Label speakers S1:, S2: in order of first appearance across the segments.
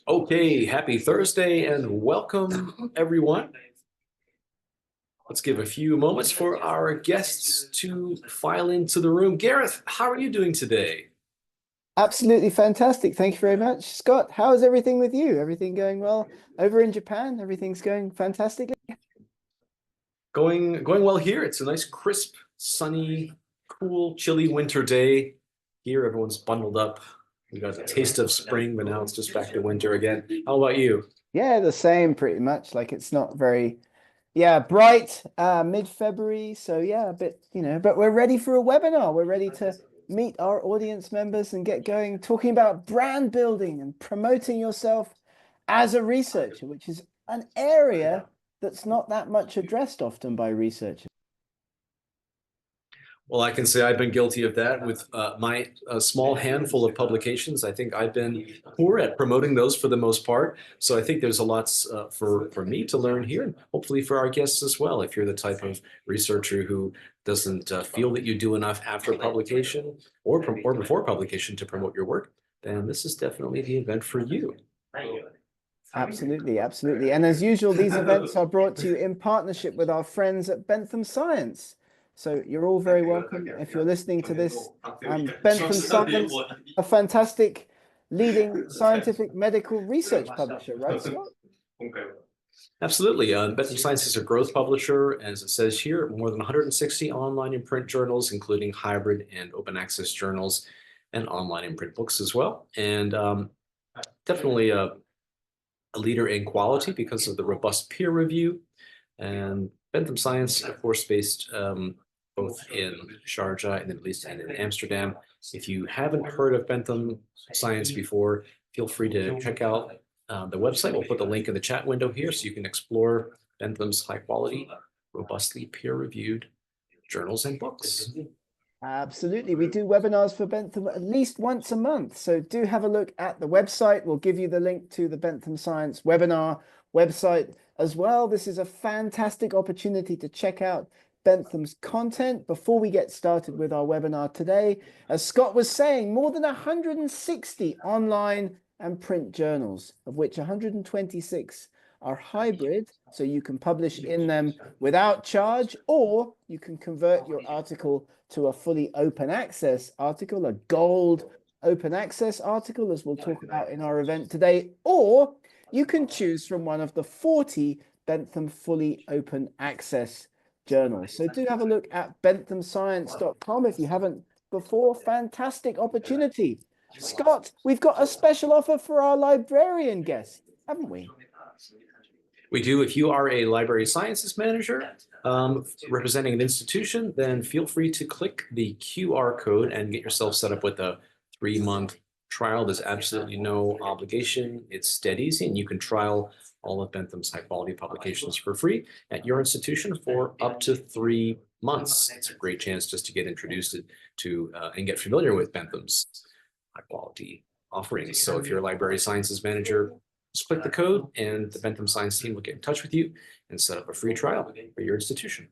S1: Okay, happy Thursday and welcome everyone. Let's give a few moments for our guests to file into the room. Gareth, how are you doing today?
S2: Absolutely fantastic. Thank you very much. Scott, how is everything with you? Everything going well over in Japan? Everything's going fantastically?
S1: Going well here. It's a nice, crisp, sunny, cool, chilly winter day. Here, everyone's bundled up. We got a taste of spring, but now it's just back to winter again. How about you?
S2: Yeah, the same pretty much. Like it's not very, bright, mid-February. So yeah, a bit, but we're ready for a webinar. We're ready to meet our audience members and get going talking about brand building and promoting yourself as a researcher, which is an area that's not that much addressed often by researchers.
S1: Well, I can say I've been guilty of that with my small handful of publications. I think I've been poor at promoting those for the most part. So I think there's a lot for me to learn here, and hopefully for our guests as well. If you're the type of researcher who doesn't feel that you do enough after publication or before publication to promote your work, then this is definitely the event for you.
S2: Absolutely, absolutely. And as usual, these events are brought to you in partnership with our friends at Bentham Science. So you're all very welcome if you're listening to this. Bentham Science, a fantastic leading scientific medical research publisher, right, Scott?
S1: Absolutely. Bentham Science is a growth publisher, as it says here, more than 160 online and print journals, including hybrid and open access journals and online and print books as well. And definitely a leader in quality because of the robust peer review. And Bentham Science, of course, based both in Sharjah in the Middle East and in Amsterdam. If you haven't heard of Bentham Science before, feel free to check out the website. We'll put the link in the chat window here so you can explore Bentham's high quality, robustly peer-reviewed journals and books.
S2: Absolutely. We do webinars for Bentham at least once a month. So do have a look at the website. We'll give you the link to the Bentham Science webinar website as well. This is a fantastic opportunity to check out Bentham's content before we get started with our webinar today. As Scott was saying, more than 160 online and print journals, of which 126 are hybrid, so you can publish in them without charge, or you can convert your article to a fully open access article, a gold open access article, as we'll talk about in our event today, or you can choose from one of the 40 Bentham fully open access journals. So do have a look at benthamscience.com if you haven't before. Fantastic opportunity. Scott, we've got a special offer for our librarian guests, haven't we?
S1: We do. If you are a library sciences manager representing an institution, then feel free to click the QR code and get yourself set up with a 3-month trial. There's absolutely no obligation. It's dead easy, and you can trial all of Bentham's high quality publications for free at your institution for up to 3 months. It's a great chance just to get introduced to and get familiar with Bentham's high quality offerings. So if you're a library sciences manager, just click the code and the Bentham Science team will get in touch with you and set up a free trial for your institution.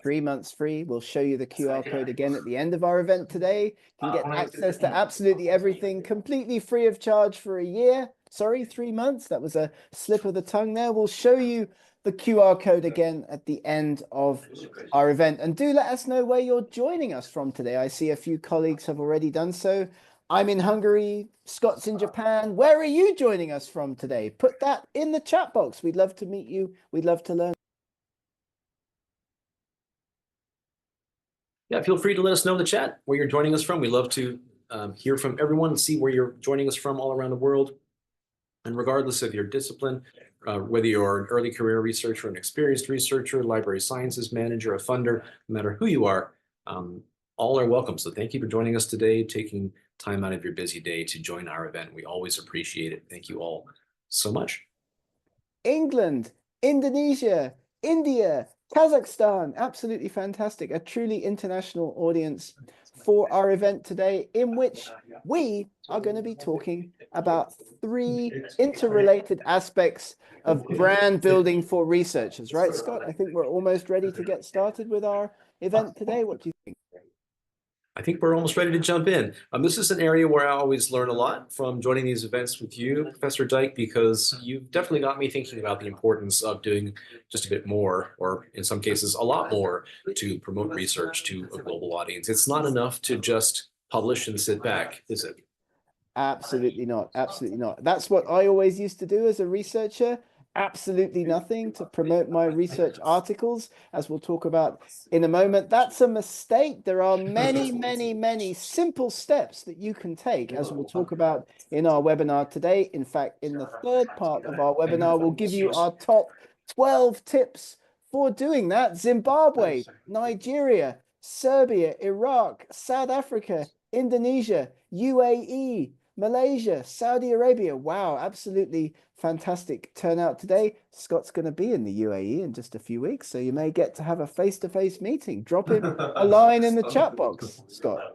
S2: 3 months free. We'll show you the QR code again at the end of our event today. You can get access to absolutely everything completely free of charge for a year. Sorry, 3 months. That was a slip of the tongue there. We'll show you the QR code again at the end of our event. And do let us know where you're joining us from today. I see a few colleagues have already done so. I'm in Hungary, Scott's in Japan. Where are you joining us from today? Put that in the chat box. We'd love to meet you. We'd love to learn.
S1: Yeah, feel free to let us know in the chat where you're joining us from. We love to hear from everyone and see where you're joining us from all around the world. And regardless of your discipline, whether you're an early career researcher, an experienced researcher, library sciences manager, a funder, no matter who you are, all are welcome. So thank you for joining us today, taking time out of your busy day to join our event. We always appreciate it. Thank you all so much.
S2: England, Indonesia, India, Kazakhstan, absolutely fantastic. A truly international audience for our event today, in which we are going to be talking about 3 interrelated aspects of brand building for researchers, right, Scott? I think we're almost ready to get started with our event today. What do you think?
S1: I think we're almost ready to jump in. This is an area where I always learn a lot from joining these events with you, Professor Dyke, because you've definitely got me thinking about the importance of doing just a bit more, or in some cases, a lot more, to promote research to a global audience. It's not enough to just publish and sit back, is it?
S2: Absolutely not. Absolutely not. That's what I always used to do as a researcher. Absolutely nothing to promote my research articles, as we'll talk about in a moment. That's a mistake. There are many, many, many simple steps that you can take, as we'll talk about in our webinar today. In fact, in the third part of our webinar, we'll give you our top 12 tips for doing that. Zimbabwe, Nigeria, Serbia, Iraq, South Africa, Indonesia, UAE, Malaysia, Saudi Arabia. Wow, absolutely fantastic turnout today. Scott's going to be in the UAE in just a few weeks, so you may get to have a face-to-face meeting. Drop him a line in the chat box, Scott.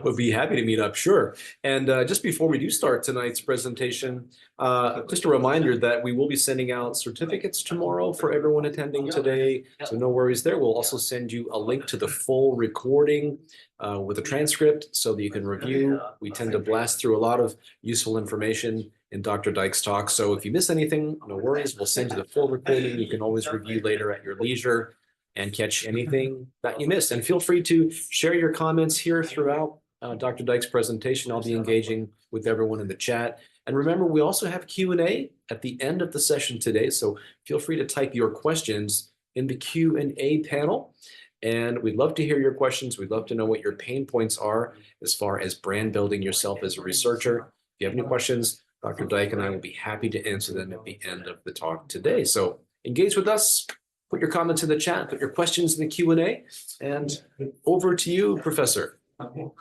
S1: Would be happy to meet up, sure. And just before we do start tonight's presentation, just a reminder that we will be sending out certificates tomorrow for everyone attending today. So no worries there. We'll also send you a link to the full recording with a transcript so that you can review. We tend to blast through a lot of useful information in Dr. Dyke's talk. So if you miss anything, no worries. We'll send you the full recording. You can always review later at your leisure and catch anything that you missed. And feel free to share your comments here throughout Dr. Dyke's presentation. I'll be engaging with everyone in the chat. And remember, we also have Q&A at the end of the session today. So feel free to type your questions in the Q&A panel. And we'd love to hear your questions. We'd love to know what your pain points are as far as brand building yourself as a researcher. If you have any questions, Dr. Dyke and I will be happy to answer them at the end of the talk today. So engage with us, put your comments in the chat, put your questions in the Q&A, and over to you, Professor.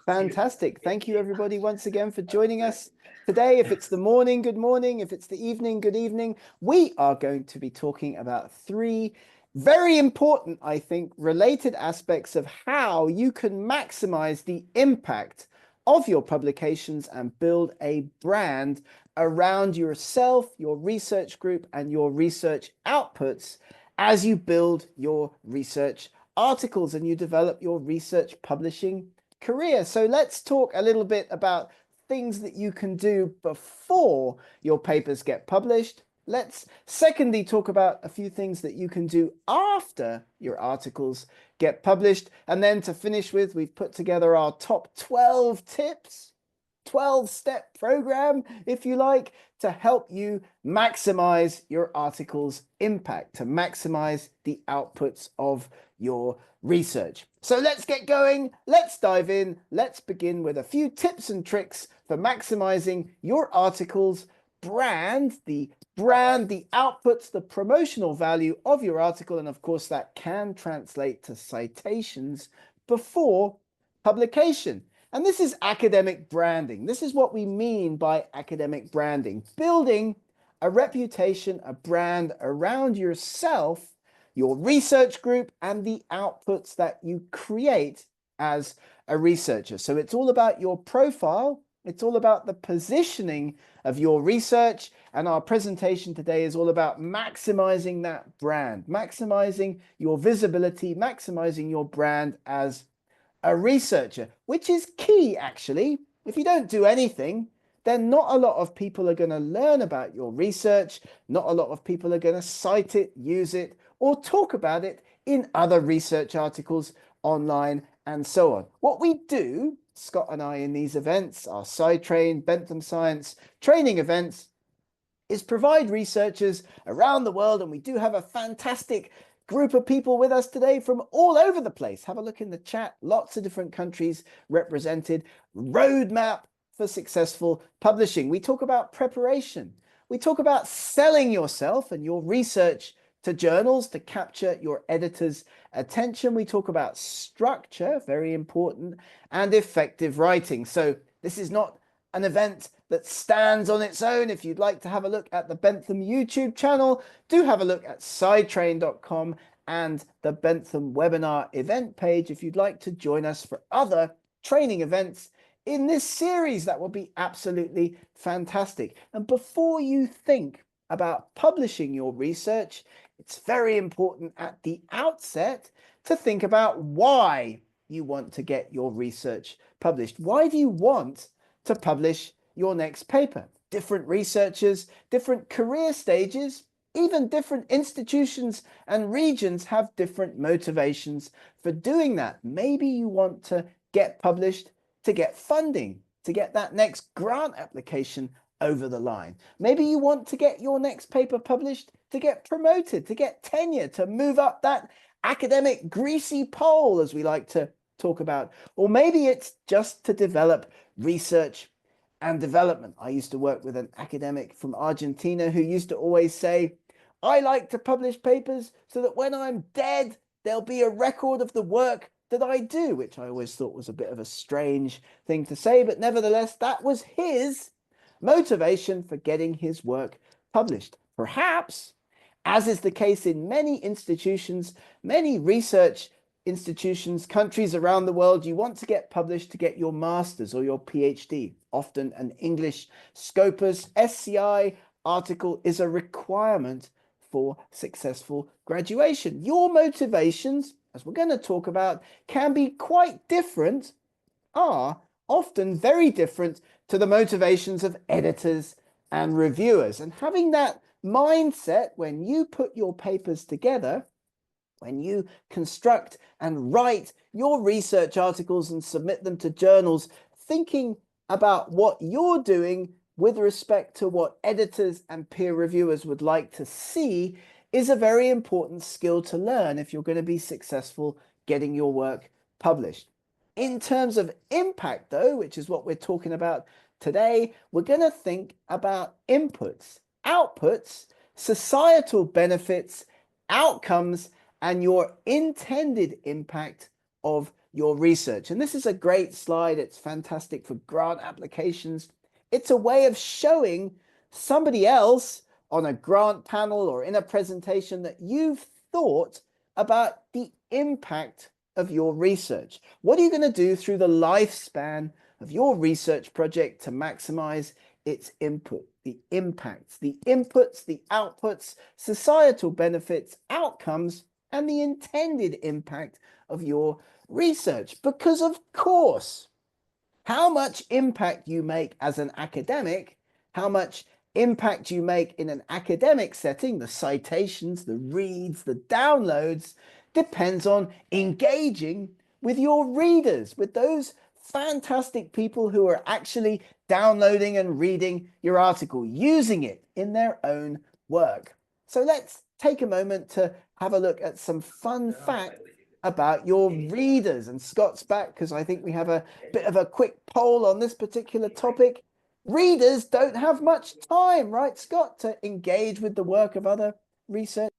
S2: Fantastic. Thank you, everybody, once again for joining us today. If it's the morning, good morning. If it's the evening, good evening. We are going to be talking about three very important, I think, related aspects of how you can maximize the impact of your publications and build a brand around yourself, your research group, and your research outputs as you build your research articles and you develop your research publishing career. So let's talk a little bit about things that you can do before your papers get published. Let's secondly talk about a few things that you can do after your articles get published. And then to finish with, we've put together our top 12 tips, 12-step program, if you like, to help you maximize your article's impact, to maximize the outputs of your research. So let's get going. Let's dive in. Let's begin with a few tips and tricks for maximizing your article's brand, the outputs, the promotional value of your article. And of course, that can translate to citations before publication. And this is academic branding. This is what we mean by academic branding: building a reputation, a brand around yourself, your research group, and the outputs that you create as a researcher. So it's all about your profile. It's all about the positioning of your research. And our presentation today is all about maximizing that brand, maximizing your visibility, maximizing your brand as a researcher, which is key, actually. If you don't do anything, then not a lot of people are going to learn about your research. Not a lot of people are going to cite it, use it, or talk about it in other research articles online and so on. What we do, Scott and I, in these events, our SciTrain, Bentham Science training events, is provide researchers around the world, and we do have a fantastic group of people with us today from all over the place. Have a look in the chat. Lots of different countries represented. Roadmap for successful publishing. We talk about preparation. We talk about selling yourself and your research to journals to capture your editor's attention. We talk about structure, very important, and effective writing. So this is not an event that stands on its own. If you'd like to have a look at the Bentham YouTube channel, do have a look at scitrain.com and the Bentham webinar event page if you'd like to join us for other training events in this series. That will be absolutely fantastic. And before you think about publishing your research, it's very important at the outset to think about why you want to get your research published? Why do you want to publish your next paper? Different researchers, different career stages, even different institutions and regions have different motivations for doing that. Maybe you want to get published to get funding, to get that next grant application over the line. Maybe you want to get your next paper published to get promoted, to get tenure, to move up that academic greasy pole, as we like to talk about. Or maybe it's just to develop research and development. I used to work with an academic from Argentina who used to always say, I like to publish papers so that when I'm dead, there'll be a record of the work that I do, which I always thought was a bit of a strange thing to say, but nevertheless, that was his motivation for getting his work published. Perhaps, as is the case in many institutions, many research institutions, countries around the world, you want to get published to get your master's or your PhD. Often an English Scopus SCI article is a requirement for successful graduation. Your motivations, as we're going to talk about, can be quite different, are often very different to the motivations of editors and reviewers. And having that mindset when you put your papers together, when you construct and write your research articles and submit them to journals, thinking about what you're doing with respect to what editors and peer reviewers would like to see is a very important skill to learn if you're going to be successful getting your work published. In terms of impact, though, which is what we're talking about today, we're going to think about inputs, outputs, societal benefits, outcomes, and your intended impact of your research. And this is a great slide. It's fantastic for grant applications. It's a way of showing somebody else on a grant panel or in a presentation that you've thought about the impact of your research. What are you going to do through the lifespan of your research project to maximize its input, the impacts, the inputs, the outputs, societal benefits, outcomes, and the intended impact of your research? Because of course, how much impact you make as an academic, how much impact you make in an academic setting, the citations, the reads, the downloads, depends on engaging with your readers, with those fantastic people who are actually downloading and reading your article, using it in their own work. So let's take a moment to have a look at some fun facts about your readers. And Scott's back because I think we have a bit of a quick poll on this particular topic. Readers don't have much time, right, Scott, to engage with the work of other research.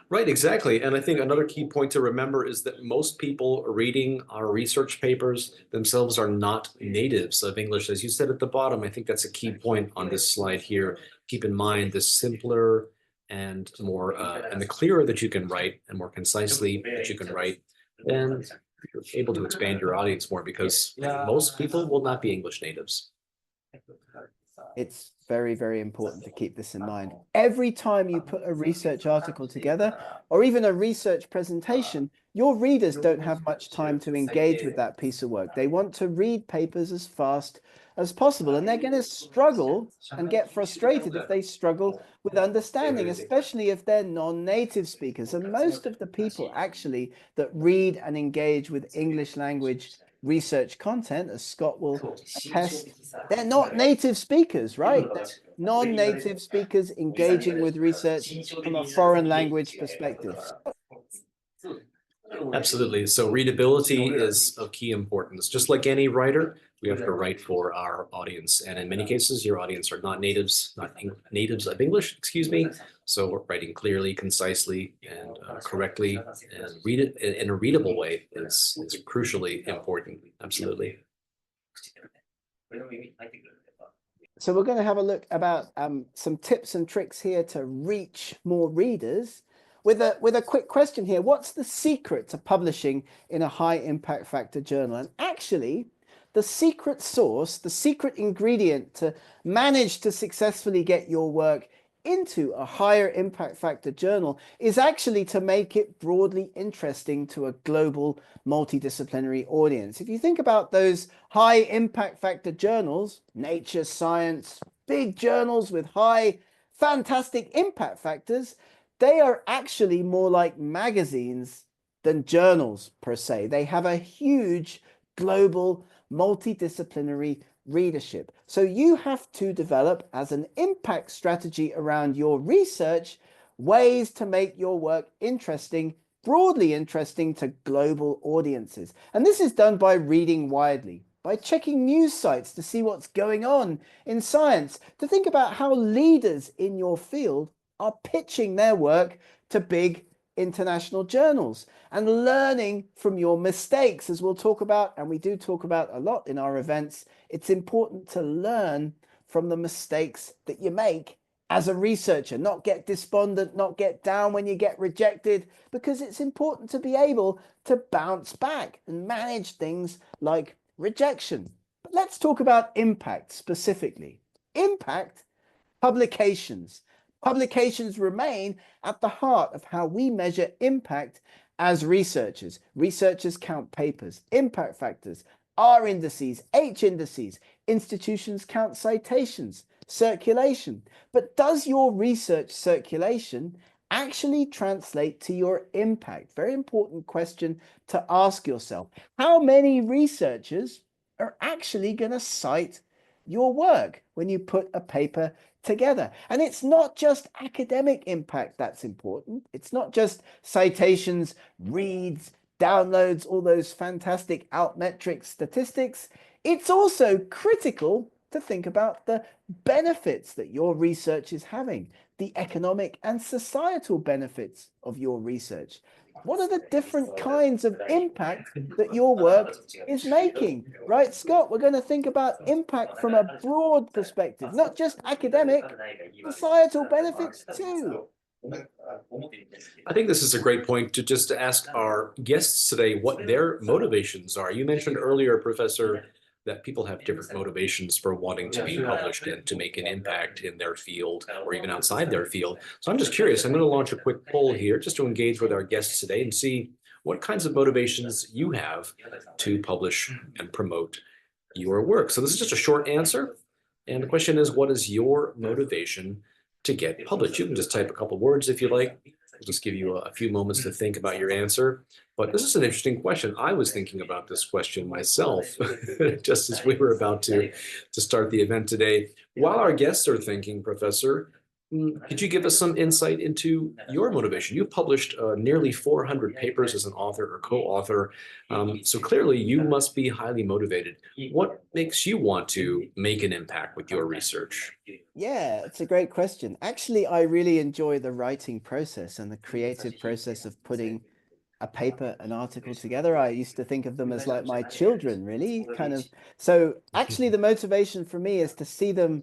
S1: Right, exactly. And I think another key point to remember is that most people reading our research papers themselves are not natives of English. As you said at the bottom, I think that's a key point on this slide here. Keep in mind, the simpler and more and the clearer that you can write and more concisely that you can write, then you're able to expand your audience more because most people will not be English natives.
S2: It's very, very important to keep this in mind. Every time you put a research article together or even a research presentation, your readers don't have much time to engage with that piece of work. They want to read papers as fast as possible, and they're going to struggle and get frustrated if they struggle with understanding, especially if they're non-native speakers. And most of the people actually that read and engage with English language research content, as Scott will attest, they're not native speakers, right? They're non-native speakers engaging with research from a foreign language perspective.
S1: Absolutely. So readability is of key importance. Just like any writer, we have to write for our audience. And in many cases, your audience are not natives, natives of English, excuse me. So we're writing clearly, concisely, and correctly, and read it in a readable way is crucially important. Absolutely.
S2: So we're going to have a look about some tips and tricks here to reach more readers. With a quick question here, what's the secret to publishing in a high impact factor journal? And actually, the secret sauce, the secret ingredient to manage to successfully get your work into a higher impact factor journal is actually to make it broadly interesting to a global multidisciplinary audience. If you think about those high impact factor journals, Nature, Science, big journals with high fantastic impact factors, they are actually more like magazines than journals per se. They have a huge global multidisciplinary readership. So you have to develop as an impact strategy around your research ways to make your work interesting, broadly interesting to global audiences. And this is done by reading widely, by checking news sites to see what's going on in science, to think about how leaders in your field are pitching their work to big international journals, and learning from your mistakes, as we'll talk about, and we do talk about a lot in our events. It's important to learn from the mistakes that you make as a researcher, not get despondent, not get down when you get rejected, because it's important to be able to bounce back and manage things like rejection. But let's talk about impact specifically. Impact publications. Publications remain at the heart of how we measure impact as researchers. Researchers count papers, impact factors, R indices, H indices. Institutions count citations, circulation. But does your research circulation actually translate to your impact? Very important question to ask yourself. How many researchers are actually going to cite your work when you put a paper together? And it's not just academic impact that's important. It's not just citations, reads, downloads, all those fantastic altmetric statistics. It's also critical to think about the benefits that your research is having, the economic and societal benefits of your research. What are the different kinds of impact that your work is making? Right, Scott, we're going to think about impact from a broad perspective, not just academic, societal benefits too.
S1: I think this is a great point to just ask our guests today what their motivations are. You mentioned earlier, Professor, that people have different motivations for wanting to be published and to make an impact in their field or even outside their field. So I'm just curious, I'm going to launch a quick poll here just to engage with our guests today and see what kinds of motivations you have to publish and promote your work. So this is just a short answer. And the question is, what is your motivation to get published? You can just type a couple words if you like. I'll just give you a few moments to think about your answer. But this is an interesting question. I was thinking about this question myself just as we were about to start the event today. While our guests are thinking, Professor, could you give us some insight into your motivation? You've published nearly 400 papers as an author or co-author. So clearly you must be highly motivated. What makes you want to make an impact with your research?
S2: Yeah, it's a great question. Actually, I really enjoy the writing process and the creative process of putting a paper, an article together. I used to think of them as like my children, really, kind of. So actually, the motivation for me is to see them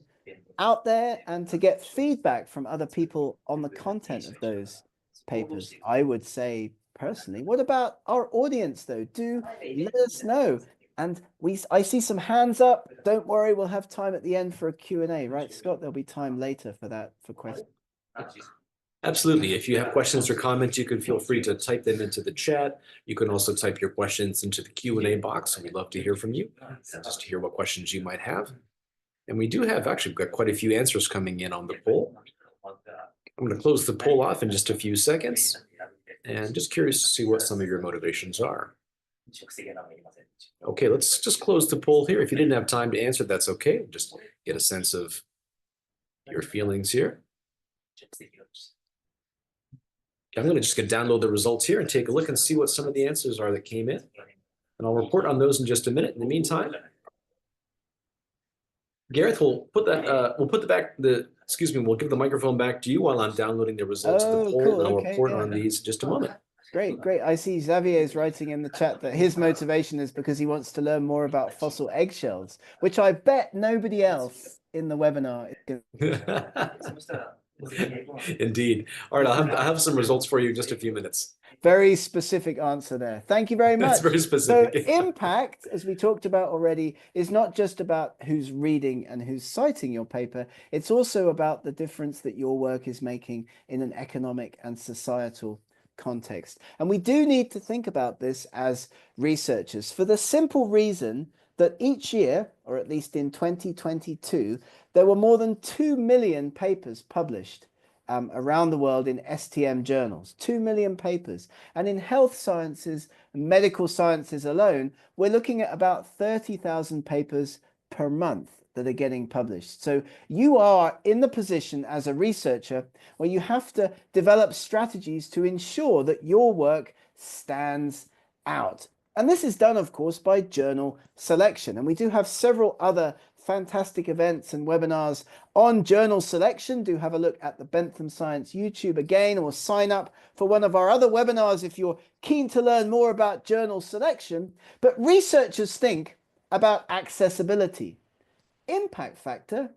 S2: out there and to get feedback from other people on the content of those papers, I would say personally. What about our audience, though? Do let us know. And I see some hands up. Don't worry, we'll have time at the end for a Q&A, right, Scott? There'll be time later for that, for questions.
S1: Absolutely. If you have questions or comments, you can feel free to type them into the chat. You can also type your questions into the Q&A box, and we'd love to hear from you, just to hear what questions you might have. And we do have, actually, we've got quite a few answers coming in on the poll. I'm going to close the poll off in just a few seconds, and just curious to see what some of your motivations are. Okay, let's just close the poll here. If you didn't have time to answer, that's okay. Just get a sense of your feelings here. I'm going to just download the results here and take a look and see what some of the answers are that came in. And I'll report on those in just a minute. In the meantime, Gareth, we'll give the microphone back to you while I'm downloading the results of the poll,
S2: cool.
S1: and I'll
S2: Okay,
S1: report on these in just a moment.
S2: Great. I see Xavier is writing in the chat that his motivation is because he wants to learn more about fossil eggshells, which I bet nobody else in the webinar is.
S1: Indeed. All right, I'll have some results for you in just a few minutes.
S2: Very specific answer there. Thank you very
S1: That's
S2: much.
S1: very
S2: So
S1: specific.
S2: impact, as we talked about already, is not just about who's reading and who's citing your paper. It's also about the difference that your work is making in an economic and societal context. And we do need to think about this as researchers for the simple reason that each year, or at least in 2022, there were more than 2 million papers published around the world in STM journals, 2 million papers. And in health sciences, medical sciences alone, we're looking at about 30,000 papers per month that are getting published. So you are in the position as a researcher where you have to develop strategies to ensure that your work stands out. And this is done, of course, by journal selection. And we do have several other fantastic events and webinars on journal selection. Do have a look at the Bentham Science YouTube again, or sign up for one of our other webinars if you're keen to learn more about journal selection. But researchers think about accessibility, impact factor,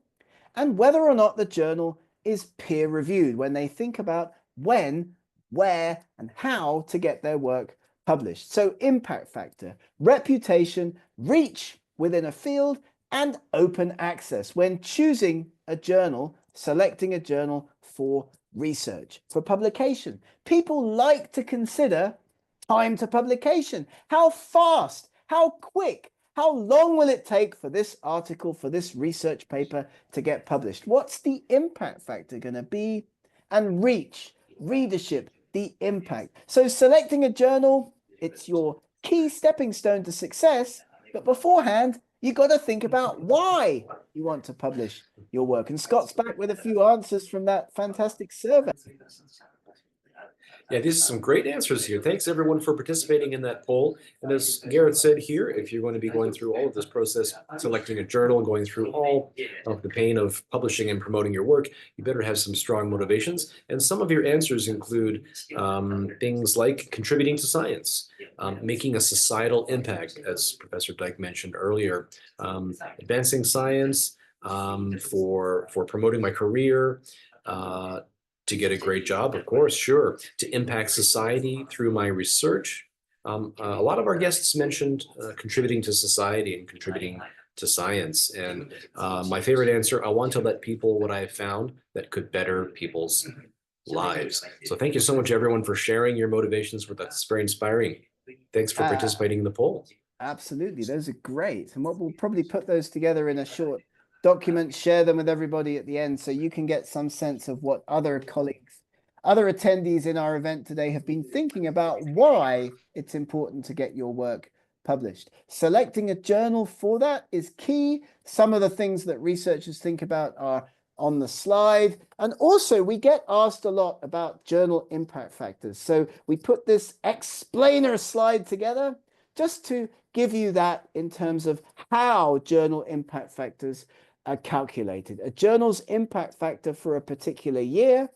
S2: and whether or not the journal is peer reviewed when they think about when, where, and how to get their work published. So impact factor, reputation, reach within a field, and open access when choosing a journal, selecting a journal for research, for publication. People like to consider time to publication. How fast, how quick, how long will it take for this article, for this research paper to get published? What's the impact factor going to be? And reach, readership, the impact. So selecting a journal, it's your key stepping stone to success. But beforehand, you've got to think about why you want to publish your work. And Scott's back with a few answers from that fantastic survey.
S1: Yeah, these are some great answers here. Thanks everyone for participating in that poll. And as Gareth said here, if you're going to be going through all of this process, selecting a journal, going through all of the pain of publishing and promoting your work, you better have some strong motivations. And some of your answers include things like contributing to science, making a societal impact, as Professor Dyke mentioned earlier, advancing science, for promoting my career, to get a great job, of course, sure. To impact society through my research. A lot of our guests mentioned contributing to society and contributing to science. And my favorite answer, I want to let people what I have found that could better people's lives. So thank you so much, everyone, for sharing your motivations with us. It's very inspiring. Thanks for participating in the poll.
S2: Absolutely. Those are great. And what we'll probably put those together in a short document, share them with everybody at the end so you can get some sense of what other colleagues, other attendees in our event today have been thinking about why it's important to get your work published. Selecting a journal for that is key. Some of the things that researchers think about are on the slide. And also we get asked a lot about journal impact factors. So we put this explainer slide together just to give you that in terms of how journal impact factors are calculated. A journal's impact factor for a particular year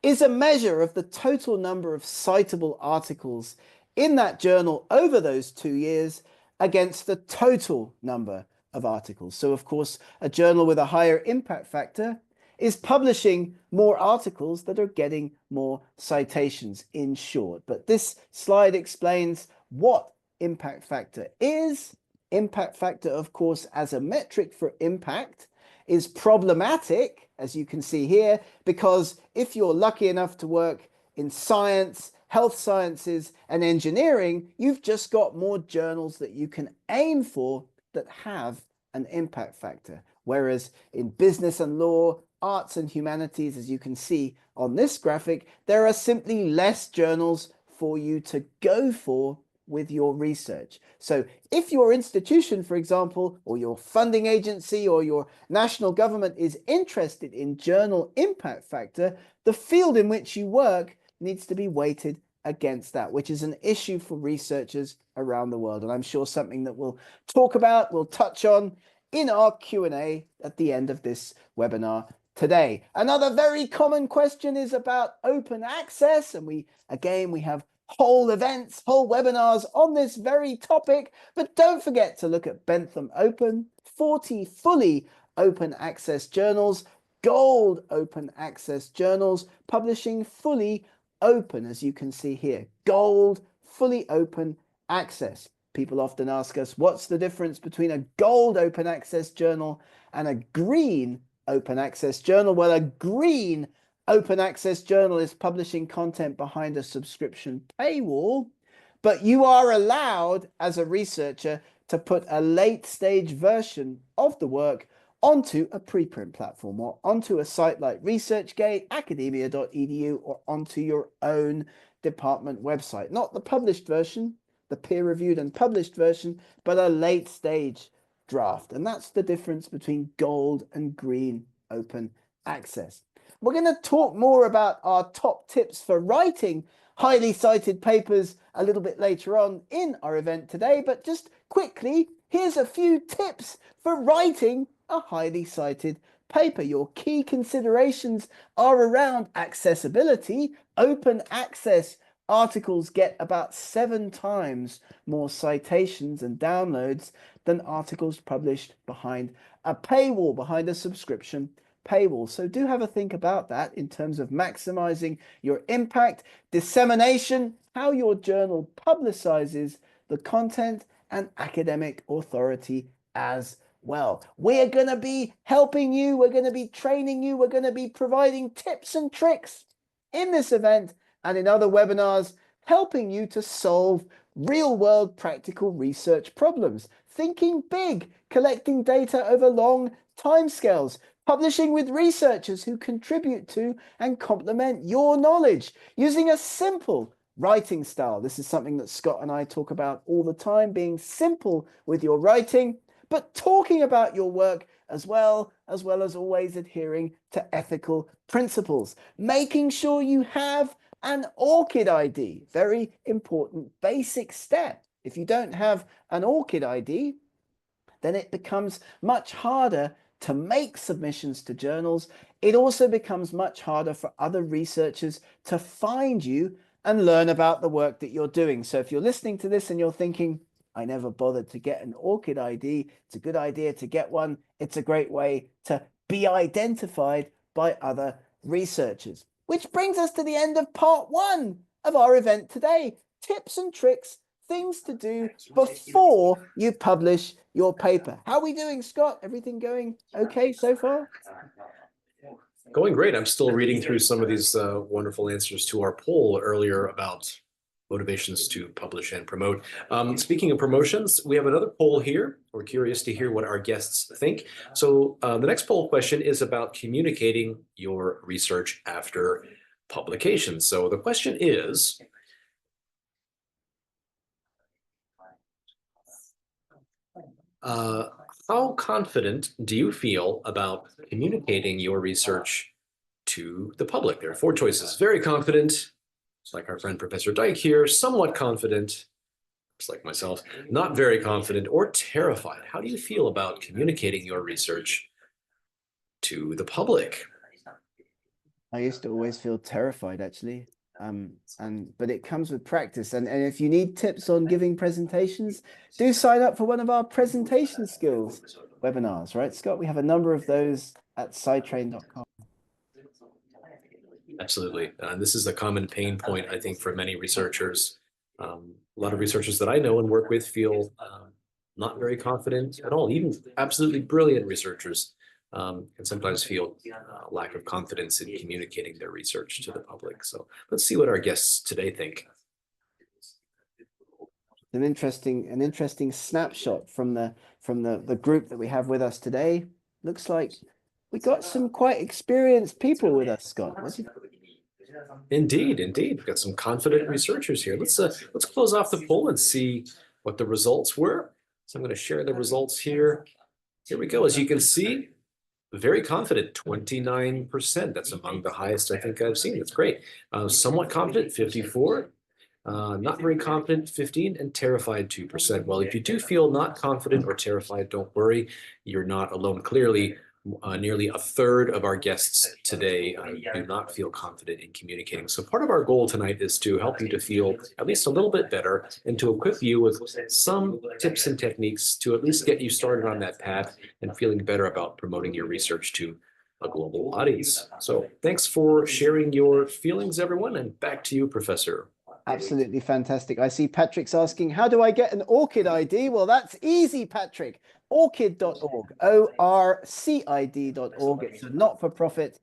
S2: is a measure of the total number of citable articles in that journal over those 2 years against the total number of articles. So, of course, a journal with a higher impact factor is publishing more articles that are getting more citations, in short. But this slide explains what impact factor is. Impact factor, of course, as a metric for impact is problematic, as you can see here, because if you're lucky enough to work in science, health sciences, and engineering, you've just got more journals that you can aim for that have an impact factor. Whereas in business and law, arts and humanities, as you can see on this graphic, there are simply less journals for you to go for with your research. So if your institution, for example, or your funding agency or your national government is interested in journal impact factor, the field in which you work needs to be weighted against that, which is an issue for researchers around the world. And I'm sure something that we'll talk about, we'll touch on in our Q&A at the end of this webinar today. Another very common question is about open access. And we have whole events, whole webinars on this very topic. But don't forget to look at Bentham Open, 40 fully open access journals, gold open access journals, publishing fully open, as you can see here, gold, fully open access. People often ask us, what's the difference between a gold open access journal and a green open access journal? Well, a green open access journal is publishing content behind a subscription paywall, but you are allowed as a researcher to put a late stage version of the work onto a preprint platform or onto a site like ResearchGate, academia.edu, or onto your own department website. Not the published version, the peer-reviewed and published version, but a late stage draft. And that's the difference between gold and green open access. We're going to talk more about our top tips for writing highly cited papers a little bit later on in our event today, but just quickly, here's a few tips for writing a highly cited paper. Your key considerations are around accessibility. Open access articles get about 7 times more citations and downloads than articles published behind a paywall, behind a subscription paywall. So do have a think about that in terms of maximizing your impact, dissemination, how your journal publicizes the content, and academic authority as well. We're going to be helping you. We're going to be training you. We're going to be providing tips and tricks in this event and in other webinars, helping you to solve real-world practical research problems, thinking big, collecting data over long timescales, publishing with researchers who contribute to and complement your knowledge, using a simple writing style. This is something that Scott and I talk about all the time, being simple with your writing, but talking about your work as well as always adhering to ethical principles, making sure you have an ORCID ID, very important basic step. If you don't have an ORCID ID, then it becomes much harder to make submissions to journals. It also becomes much harder for other researchers to find you and learn about the work that you're doing. So if you're listening to this and you're thinking, I never bothered to get an ORCID ID, it's a good idea to get one. It's a great way to be identified by other researchers. Which brings us to the end of part 1 of our event today. Tips and tricks, things to do before you publish your paper. How are we doing, Scott? Everything going okay so far?
S1: Going great. I'm still reading through some of these wonderful answers to our poll earlier about motivations to publish and promote. Speaking of promotions, we have another poll here. We're curious to hear what our guests think. So the next poll question is about communicating your research after publication. So the question is, how confident do you feel about communicating your research to the public? There are 4 choices. Very confident, just like our friend Professor Dyke here, somewhat confident, just like myself, not very confident, or terrified. How do you feel about communicating your research to the public?
S2: I used to always feel terrified, actually. But it comes with practice. And if you need tips on giving presentations, do sign up for one of our presentation skills webinars, right, Scott? We have a number of those at scitrain.com.
S1: Absolutely. This is a common pain point, I think, for many researchers. A lot of researchers that I know and work with feel not very confident at all. Even absolutely brilliant researchers can sometimes feel a lack of confidence in communicating their research to the public. So let's see what our guests today think.
S2: An interesting snapshot from the group that we have with us today. Looks like we got some quite experienced people with us, Scott.
S1: Indeed. We've got some confident researchers here. Let's close off the poll and see what the results were. So I'm going to share the results here. Here we go. As you can see, very confident, 29%. That's among the highest I think I've seen. That's great. Somewhat confident, 54%. Not very confident, 15%, and terrified, 2%. Well, if you do feel not confident or terrified, don't worry. You're not alone. Clearly, nearly a third of our guests today do not feel confident in communicating. So part of our goal tonight is to help you to feel at least a little bit better and to equip you with some tips and techniques to at least get you started on that path and feeling better about promoting your research to a global audience. So thanks for sharing your feelings, everyone, and back to you, Professor.
S2: Absolutely fantastic. I see Patrick's asking, how do I get an ORCID ID? Well, that's easy, Patrick. ORCID.org, ORCID.org. It's a not-for-profit.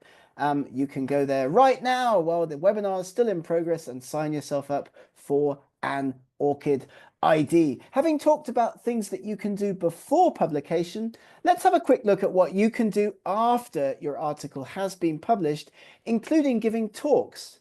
S2: You can go there right now while the webinar is still in progress and sign yourself up for an ORCID ID. Having talked about things that you can do before publication, let's have a quick look at what you can do after your article has been published, including giving talks,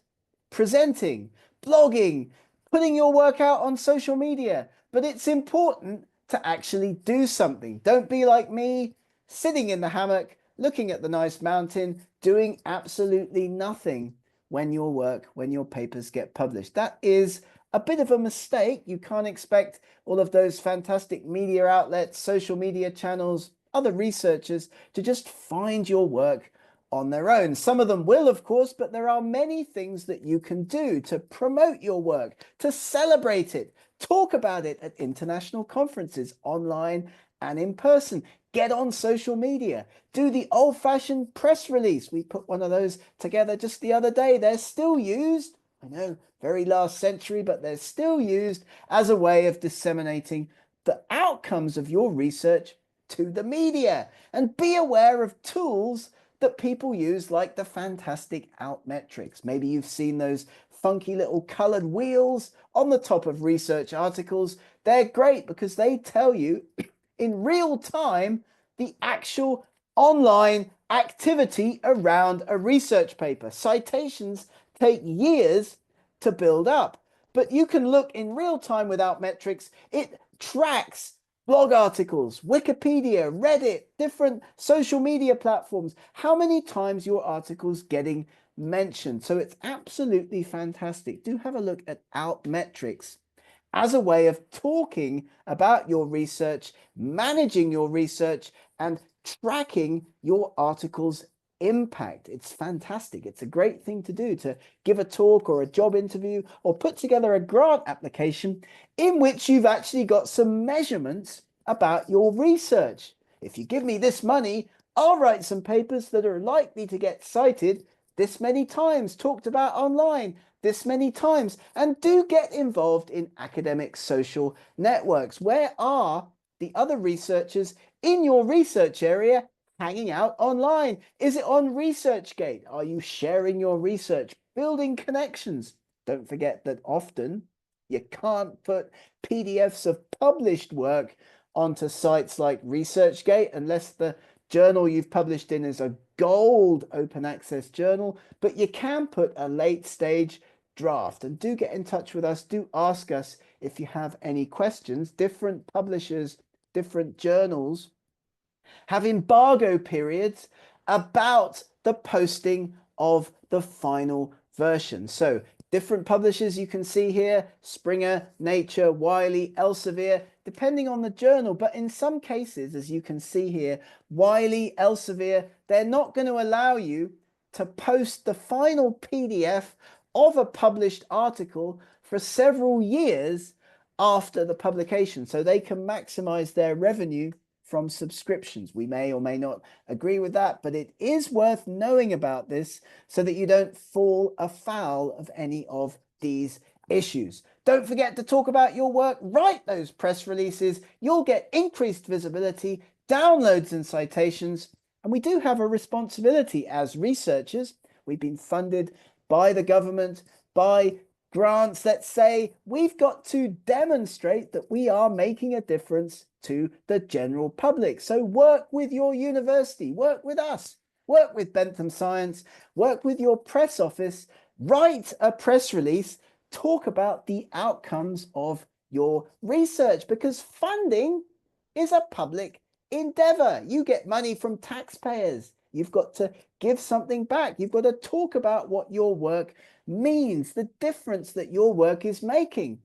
S2: presenting, blogging, putting your work out on social media. But it's important to actually do something. Don't be like me, sitting in the hammock, looking at the nice mountain, doing absolutely nothing when your papers get published. That is a bit of a mistake. You can't expect all of those fantastic media outlets, social media channels, other researchers to just find your work on their own. Some of them will, of course, but there are many things that you can do to promote your work, to celebrate it, talk about it at international conferences, online and in person. Get on social media, do the old-fashioned press release. We put one of those together just the other day. They're still used. I know, very last century, but they're still used as a way of disseminating the outcomes of your research to the media. And be aware of tools that people use, like the fantastic Altmetrics. Maybe you've seen those funky little colored wheels on the top of research articles. They're great because they tell you in real time the actual online activity around a research paper. Citations take years to build up, but you can look in real time with Altmetrics. It tracks blog articles, Wikipedia, Reddit, different social media platforms, how many times your article's getting mentioned. So it's absolutely fantastic. Do have a look at Altmetrics as a way of talking about your research, managing your research, and tracking your article's impact. It's fantastic. It's a great thing to do, to give a talk or a job interview or put together a grant application in which you've actually got some measurements about your research. If you give me this money, I'll write some papers that are likely to get cited this many times, talked about online this many times. And do get involved in academic social networks. Where are the other researchers in your research area hanging out online? Is it on ResearchGate? Are you sharing your research, building connections? Don't forget that often you can't put PDFs of published work onto sites like ResearchGate unless the journal you've published in is a gold open access journal, but you can put a late stage draft. And do get in touch with us. Do ask us if you have any questions. Different publishers, different journals have embargo periods about the posting of the final version. So different publishers you can see here: Springer, Nature, Wiley, Elsevier, depending on the journal. But in some cases, as you can see here, Wiley, Elsevier, they're not going to allow you to post the final PDF of a published article for several years after the publication, so they can maximize their revenue from subscriptions. We may or may not agree with that, but it is worth knowing about this so that you don't fall afoul of any of these issues. Don't forget to talk about your work. Write those press releases. You'll get increased visibility, downloads and citations. And we do have a responsibility as researchers. We've been funded by the government, by grants that say we've got to demonstrate that we are making a difference to the general public. So work with your university, work with us, work with Bentham Science, work with your press office, write a press release, talk about the outcomes of your research, because funding is a public endeavor. You get money from taxpayers. You've got to give something back. You've got to talk about what your work means, the difference that your work is making.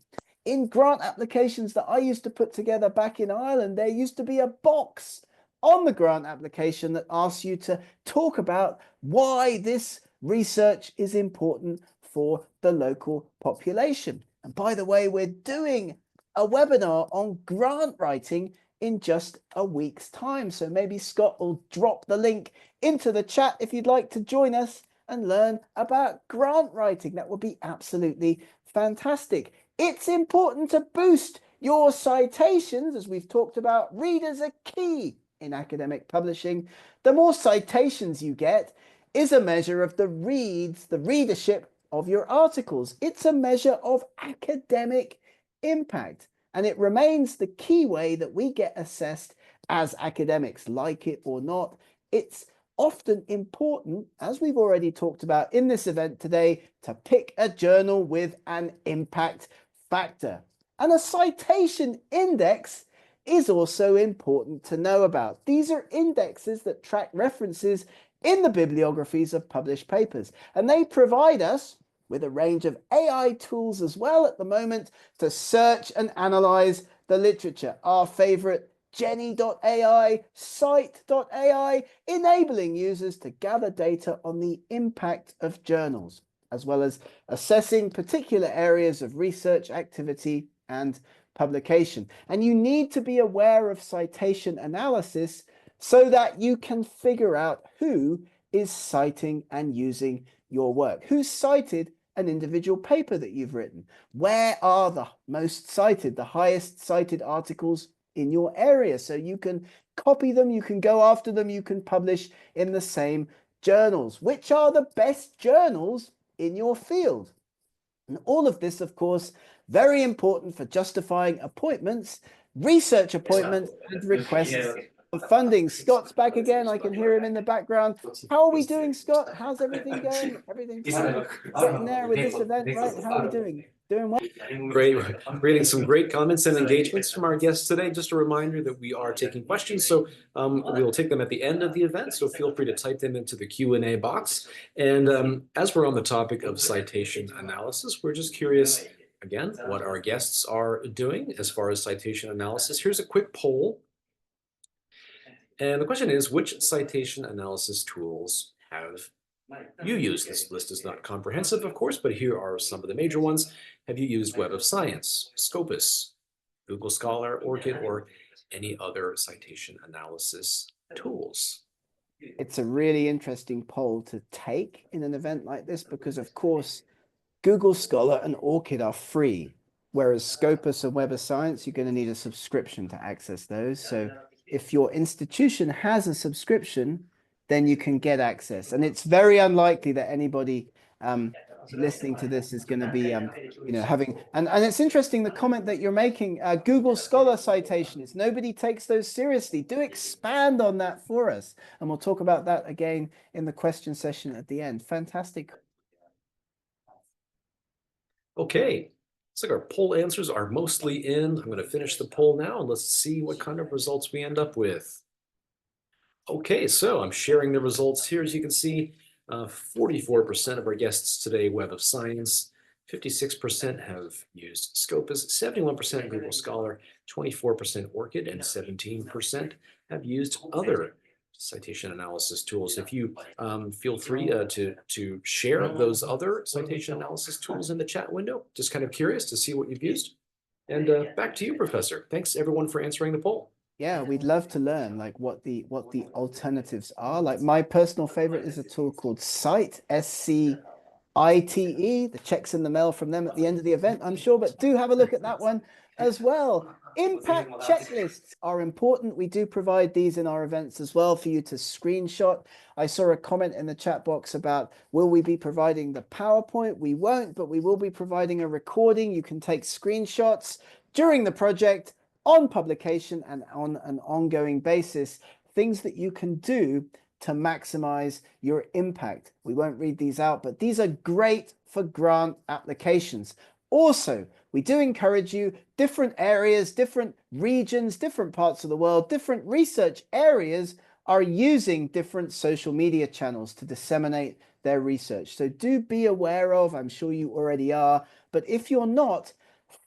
S2: In grant applications that I used to put together back in Ireland, there used to be a box on the grant application that asks you to talk about why this research is important for the local population. And by the way, we're doing a webinar on grant writing in just a week's time. So maybe Scott will drop the link into the chat if you'd like to join us and learn about grant writing. That would be absolutely fantastic. It's important to boost your citations. As we've talked about, readers are key in academic publishing. The more citations you get is a measure of the readership of your articles. It's a measure of academic impact, and it remains the key way that we get assessed as academics, like it or not. It's often important, as we've already talked about in this event today, to pick a journal with an impact factor. And a citation index is also important to know about. These are indexes that track references in the bibliographies of published papers, and they provide us with a range of AI tools as well at the moment to search and analyze the literature. Our favorite Jenny.ai, Cite.ai, enabling users to gather data on the impact of journals, as well as assessing particular areas of research activity and publication. And you need to be aware of citation analysis so that you can figure out who is citing and using your work. Who's cited an individual paper that you've written? Where are the most cited, the highest cited articles in your area? So you can copy them, you can go after them, you can publish in the same journals. Which are the best journals in your field? And all of this, of course, very important for justifying appointments, research appointments, and requests for funding. Scott's back again. I can hear him in the background. How are we doing, Scott? How's everything going? Everything fine? Getting there with this event, right? How are we doing? Doing well?
S1: Great. We're getting some great comments and engagements from our guests today. Just a reminder that we are taking questions, so we will take them at the end of the event, so feel free to type them into the Q&A box. And as we're on the topic of citation analysis, we're just curious, again, what our guests are doing as far as citation analysis. Here's a quick poll. And the question is, which citation analysis tools have you used? This list is not comprehensive, of course, but here are some of the major ones. Have you used Web of Science, Scopus, Google Scholar, ORCID, or any other citation analysis tools?
S2: It's a really interesting poll to take in an event like this because, of course, Google Scholar and ORCID are free, whereas Scopus and Web of Science, you're going to need a subscription to access those. So if your institution has a subscription, then you can get access. And it's very unlikely that anybody listening to this is going to be, having, and it's interesting, the comment that you're making, Google Scholar citations, nobody takes those seriously. Do expand on that for us. And we'll talk about that again in the question session at the end. Fantastic.
S1: Okay, looks like our poll answers are mostly in. I'm going to finish the poll now, and let's see what kind of results we end up with. Okay, so I'm sharing the results here. As you can see, 44% of our guests today, Web of Science, 56% have used Scopus, 71% Google Scholar, 24% ORCID, and 17% have used other citation analysis tools. If you feel free to share those other citation analysis tools in the chat window. Just kind of curious to see what you've used. And back to you, Professor. Thanks everyone for answering the poll.
S2: Yeah, we'd love to learn like what the alternatives are. Like my personal favorite is a tool called Cite, SCITE, the checks in the mail from them at the end of the event, I'm sure, but do have a look at that one as well. Impact checklists are important. We do provide these in our events as well for you to screenshot. I saw a comment in the chat box about, will we be providing the PowerPoint? We won't, but we will be providing a recording. You can take screenshots during the project, on publication, and on an ongoing basis, things that you can do to maximize your impact. We won't read these out, but these are great for grant applications. Also, we do encourage you, different areas, different regions, different parts of the world, different research areas are using different social media channels to disseminate their research. So do be aware of, I'm sure you already are, but if you're not,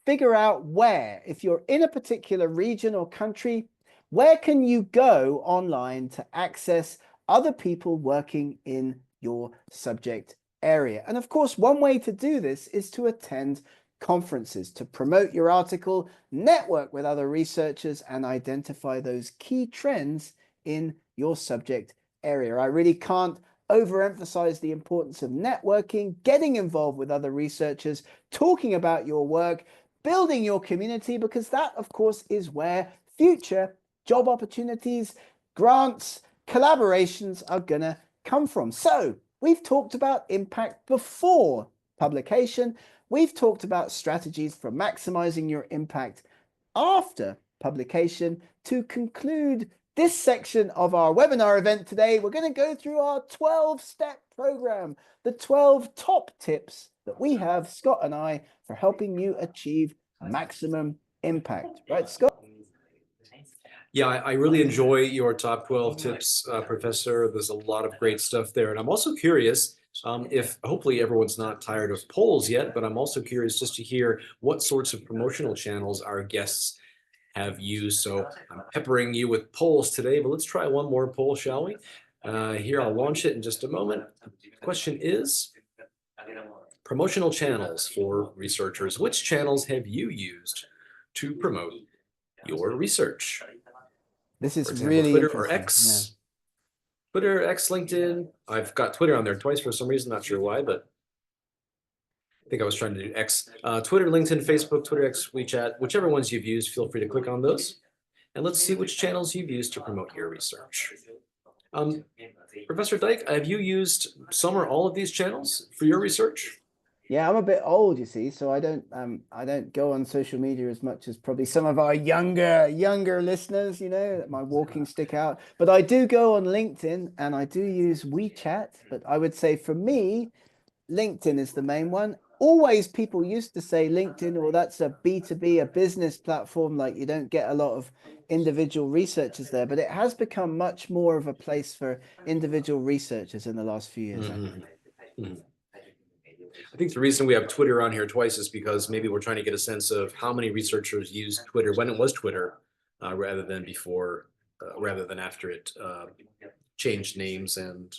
S2: figure out where. If you're in a particular region or country, where can you go online to access other people working in your subject area? And of course, one way to do this is to attend conferences to promote your article, network with other researchers, and identify those key trends in your subject area. I really can't overemphasize the importance of networking, getting involved with other researchers, talking about your work, building your community, because that, of course, is where future job opportunities, grants, collaborations are going to come from. So we've talked about impact before publication. We've talked about strategies for maximizing your impact after publication. To conclude this section of our webinar event today, we're going to go through our 12-step program, the 12 top tips that we have, Scott and I, for helping you achieve maximum impact. Right, Scott?
S1: Yeah, I really enjoy your top 12 tips, Professor. There's a lot of great stuff there. And I'm also curious if hopefully everyone's not tired of polls yet, but I'm also curious just to hear what sorts of promotional channels our guests have used. So I'm peppering you with polls today, but let's try one more poll, shall we? Here, I'll launch it in just a moment. The question is, promotional channels for researchers. Which channels have you used to promote your research?
S2: This is
S1: For example,
S2: really
S1: Twitter or
S2: interesting.
S1: X. Yeah. Twitter, X, LinkedIn. I've got Twitter on there twice for some reason, not sure why, but I think I was trying to do X. Twitter, LinkedIn, Facebook, Twitter, X, WeChat, whichever ones you've used, feel free to click on those. And let's see which channels you've used to promote your research. Professor Dyke, have you used some or all of these channels for your research?
S2: Yeah, I'm a bit old, you see, so I don't go on social media as much as probably some of our younger listeners, you know, my walking stick out. But I do go on LinkedIn and I do use WeChat. But I would say for me, LinkedIn is the main one. Always people used to say LinkedIn, or that's a B2B, a business platform, like you don't get a lot of individual researchers there, but it has become much more of a place for individual researchers in the last few years, I think.
S1: I think the reason we have Twitter on here twice is because maybe we're trying to get a sense of how many researchers used Twitter when it was Twitter, rather than before, rather than after it changed names and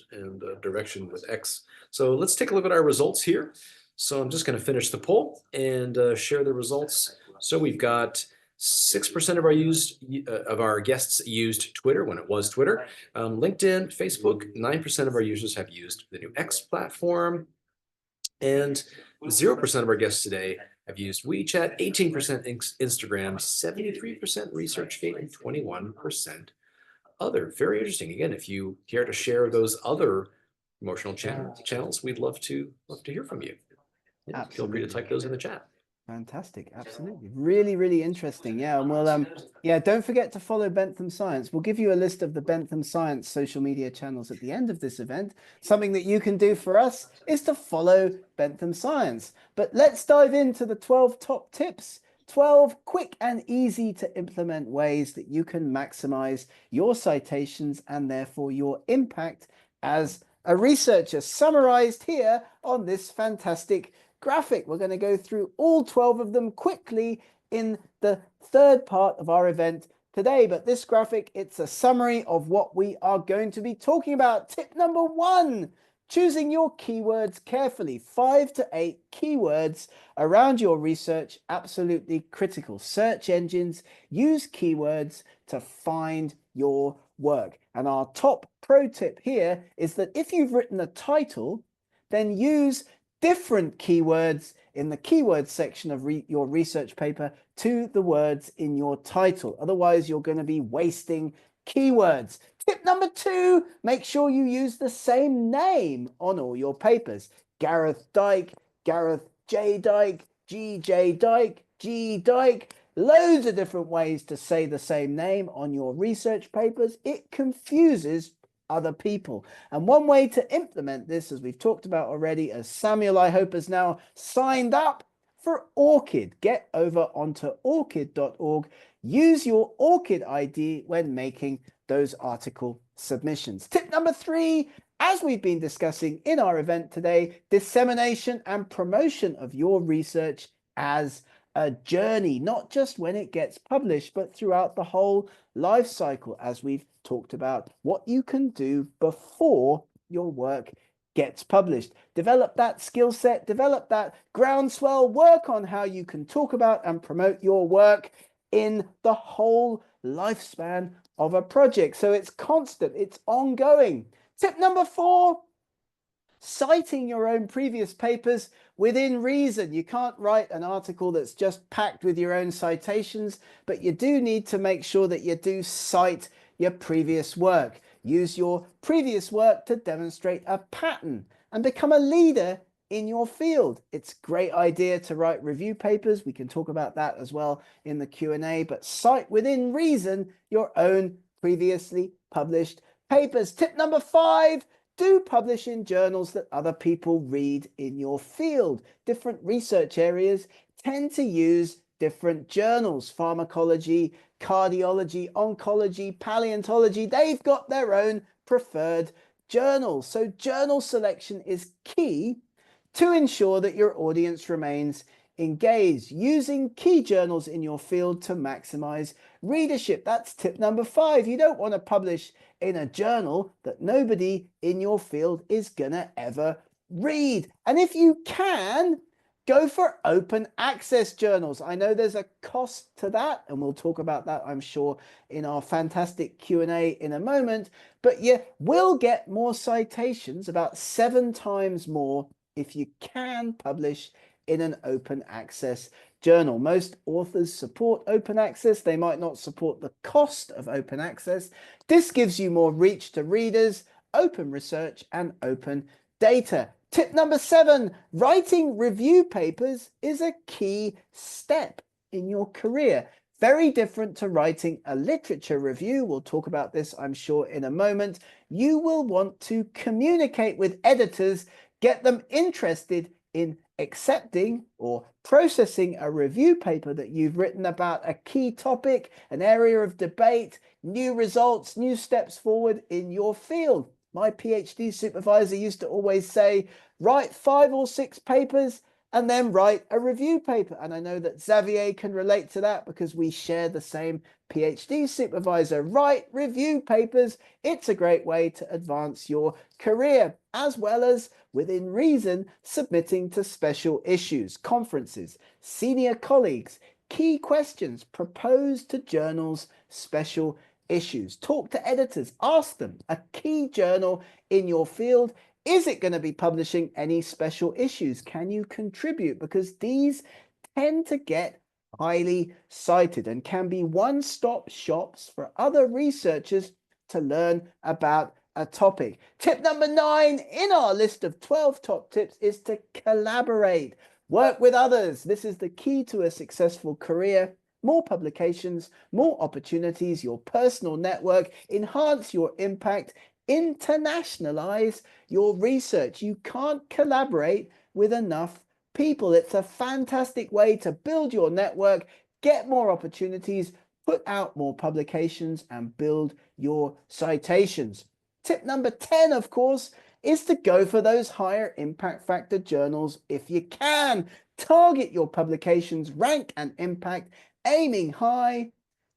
S1: direction with X. So let's take a look at our results here. So I'm just going to finish the poll and share the results. So we've got 6% of our guests used Twitter when it was Twitter. LinkedIn, Facebook, 9% of our users have used the new X platform. And 0% of our guests today have used WeChat, 18% Instagram, 73% ResearchGate, and 21% other. Very interesting. Again, if you care to share those other promotional channels, we'd love to hear from you. Yeah, feel free to type those in the chat.
S2: Fantastic. Absolutely. Really, really interesting. Yeah. And we'll, yeah, don't forget to follow Bentham Science. We'll give you a list of the Bentham Science social media channels at the end of this event. Something that you can do for us is to follow Bentham Science. But let's dive into the 12 top tips. 12 quick and easy to implement ways that you can maximize your citations and therefore your impact as a researcher, summarized here on this fantastic graphic. We're going to go through all 12 of them quickly in the third part of our event today. But this graphic, it's a summary of what we are going to be talking about. Tip number 1, choosing your keywords carefully. 5 to 8 keywords around your research, absolutely critical. Search engines use keywords to find your work. And our top pro tip here is that if you've written a title, then use different keywords in the keyword section of your research paper to the words in your title. Otherwise, you're going to be wasting keywords. Tip number 2, make sure you use the same name on all your papers. Gareth Dyke, Gareth J. Dyke, G.J. Dyke, G. Dyke. Loads of different ways to say the same name on your research papers. It confuses other people. And one way to implement this, as we've talked about already, as Samuel, I hope, has now signed up for ORCID. Get over onto orchid.org. Use your ORCID ID when making those article submissions. Tip number 3, as we've been discussing in our event today, dissemination and promotion of your research as a journey, not just when it gets published, but throughout the whole life cycle, as we've talked about what you can do before your work gets published. Develop that skill set, develop that groundswell, work on how you can talk about and promote your work in the whole lifespan of a project. So it's constant, it's ongoing. Tip number 4, citing your own previous papers within reason. You can't write an article that's just packed with your own citations, but you do need to make sure that you do cite your previous work. Use your previous work to demonstrate a pattern and become a leader in your field. It's a great idea to write review papers. We can talk about that as well in the Q&A, but cite within reason your own previously published papers. Tip number 5, do publish in journals that other people read in your field. Different research areas tend to use different journals. Pharmacology, cardiology, oncology, paleontology, they've got their own preferred journals. So journal selection is key to ensure that your audience remains engaged. Using key journals in your field to maximize readership. That's tip number 5. You don't want to publish in a journal that nobody in your field is gonna ever read. And if you can, go for open access journals. I know there's a cost to that, and we'll talk about that, I'm sure, in our fantastic Q&A in a moment, but you will get more citations, about 7 times more, if you can publish in an open access journal. Most authors support open access. They might not support the cost of open access. This gives you more reach to readers, open research, and open data. Tip number 7, writing review papers is a key step in your career. Very different to writing a literature review. We'll talk about this, I'm sure, in a moment. You will want to communicate with editors, get them interested in accepting or processing a review paper that you've written about a key topic, an area of debate, new results, new steps forward in your field. My PhD supervisor used to always say, write 5 or 6 papers and then write a review paper. And I know that Xavier can relate to that because we share the same PhD supervisor. Write review papers. It's a great way to advance your career, as well as, within reason, submitting to special issues, conferences, senior colleagues, key questions, propose to journals, special issues. Talk to editors, ask them, a key journal in your field, is it going to be publishing any special issues? Can you contribute? Because these tend to get highly cited and can be one-stop shops for other researchers to learn about a topic. Tip number 9 in our list of 12 top tips is to collaborate. Work with others. This is the key to a successful career. More publications, more opportunities, your personal network, enhance your impact, internationalize your research. You can't collaborate with enough people. It's a fantastic way to build your network, get more opportunities, put out more publications, and build your citations. Tip number 10, of course, is to go for those higher impact factor journals if you can. Target your publications, rank and impact, aiming high,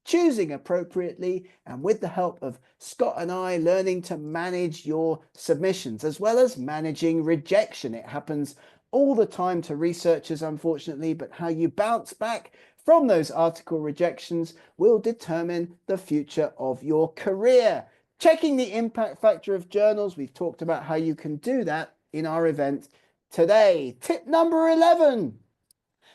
S2: choosing appropriately, and with the help of Scott and I, learning to manage your submissions as well as managing rejection. It happens all the time to researchers, unfortunately, but how you bounce back from those article rejections will determine the future of your career. Checking the impact factor of journals, we've talked about how you can do that in our event today. Tip number 11.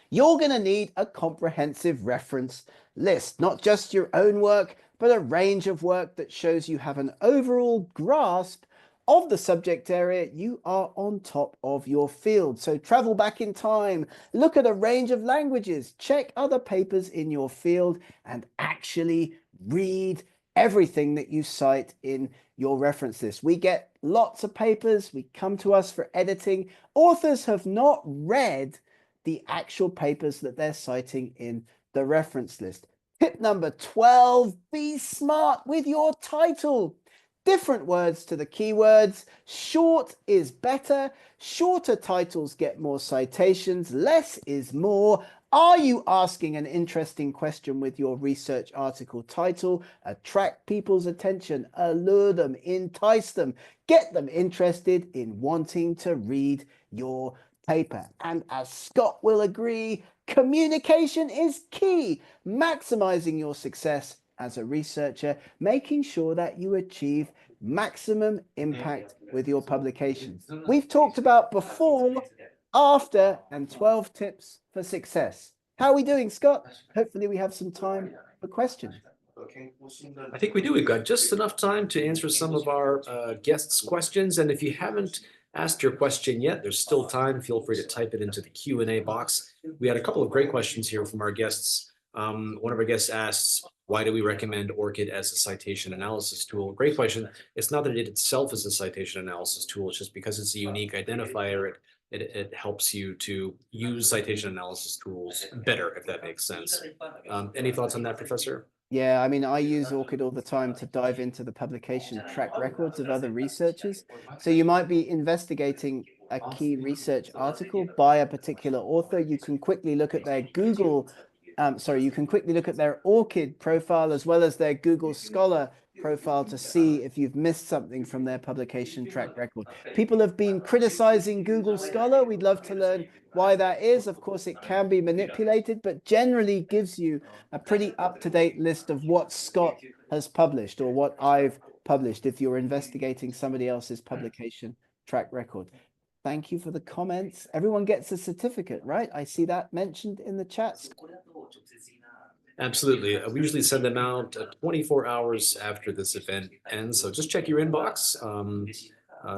S2: You're going to need a comprehensive reference list, not just your own work, but a range of work that shows you have an overall grasp of the subject area. You are on top of your field. So travel back in time, look at a range of languages, check other papers in your field, and actually read everything that you cite in your reference list. We get lots of papers. We come to us for editing. Authors have not read the actual papers that they're citing in the reference list. Tip number 12, be smart with your title. Different words to the keywords. Short is better. Shorter titles get more citations. Less is more. Are you asking an interesting question with your research article title? Attract people's attention, allure them, entice them, get them interested in wanting to read your paper. And as Scott will agree, communication is key. Maximizing your success as a researcher, making sure that you achieve maximum impact with your publications. We've talked about before, after, and 12 tips for success. How are we doing, Scott? Hopefully we have some time for questions.
S1: I think we do. We've got just enough time to answer some of our guests' questions. And if you haven't asked your question yet, there's still time. Feel free to type it into the Q&A box. We had a couple of great questions here from our guests. One of our guests asks, why do we recommend ORCID as a citation analysis tool? Great question. It's not that it itself is a citation analysis tool. It's just because it's a unique identifier. It helps you to use citation analysis tools better, if that makes sense. Any thoughts on that, Professor?
S2: Yeah, I mean, I use ORCID all the time to dive into the publication track records of other researchers. So you might be investigating a key research article by a particular author. You can quickly look at their you can quickly look at their ORCID profile as well as their Google Scholar profile to see if you've missed something from their publication track record. People have been criticizing Google Scholar. We'd love to learn why that is. Of course, it can be manipulated, but generally gives you a pretty up-to-date list of what Scott has published or what I've published if you're investigating somebody else's publication track record. Thank you for the comments. Everyone gets a certificate, right? I see that mentioned in the chat.
S1: Absolutely. We usually send them out 24 hours after this event ends. So just check your inbox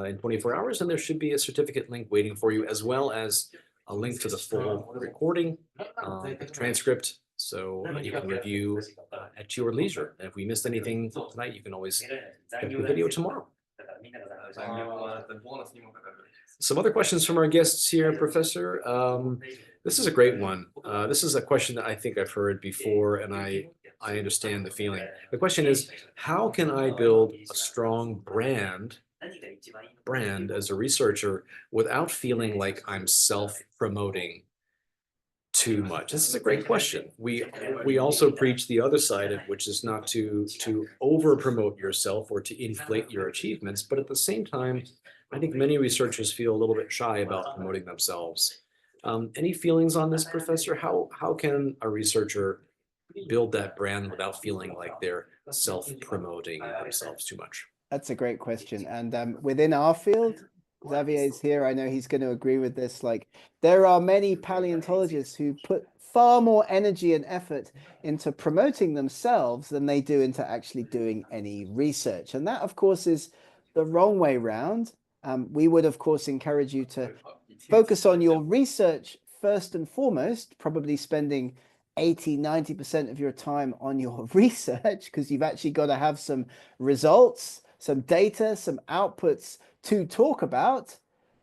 S1: in 24 hours, and there should be a certificate link waiting for you, as well as a link to the full recording, the transcript, so you can review at your leisure. And if we missed anything tonight, you can always check the video tomorrow. Some other questions from our guests here, Professor. This is a great one. This is a question that I think I've heard before, and I understand the feeling. The question is, how can I build a strong brand as a researcher without feeling like I'm self-promoting too much? This is a great question. We also preach the other side of which is not to over promote yourself or to inflate your achievements, but at the same time, I think many researchers feel a little bit shy about promoting themselves. Any feelings on this, Professor? How can a researcher build that brand without feeling like they're self-promoting themselves too much?
S2: That's a great question. And within our field, Xavier's here. I know he's going to agree with this. Like, there are many paleontologists who put far more energy and effort into promoting themselves than they do into actually doing any research. And that, of course, is the wrong way round. We would, of course, encourage you to focus on your research first and foremost, probably spending 80–90% of your time on your research, because you've actually got to have some results, some data, some outputs to talk about.